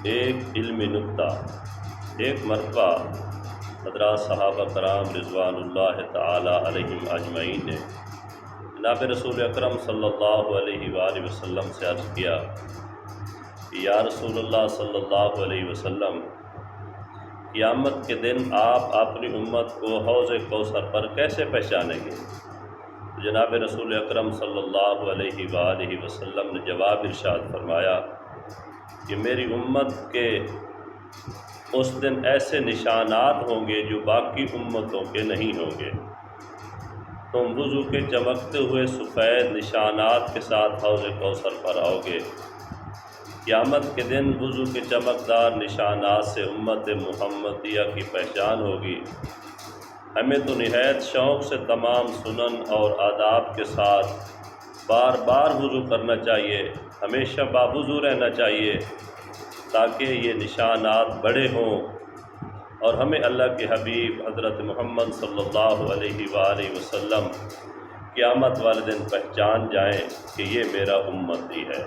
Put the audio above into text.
ایک علمی نکتہ۔ ایک مرتبہ حضرات صحابہ کرام رضوان اللہ تعالی علیہم اجمعین نے جناب رسول اکرم صلی اللہ علیہ وآلہ وسلم سے عرض کیا کہ یا رسول اللہ صلی اللہ علیہ وسلم، قیامت کے دن آپ اپنی امت کو حوض کوثر پر کیسے پہچانیں گے؟ جناب رسول اکرم صلی اللہ علیہ وآلہ وسلم نے جواب ارشاد فرمایا کہ میری امت کے اس دن ایسے نشانات ہوں گے جو باقی امتوں کے نہیں ہوں گے۔ تم وضو کے چمکتے ہوئے سفید نشانات کے ساتھ حوض کوثر پر آؤ گے۔ قیامت کے دن وضو کے چمکدار نشانات سے امت محمدیہ کی پہچان ہوگی۔ ہمیں تو نہایت شوق سے تمام سنن اور آداب کے ساتھ بار بار وضو کرنا چاہیے، ہمیشہ باوضو رہنا چاہیے تاکہ یہ نشانات بڑے ہوں اور ہمیں اللہ کے حبیب حضرت محمد صلی اللہ علیہ وآلہ وسلم قیامت والے دن پہچان جائیں کہ یہ میرا امتی ہے۔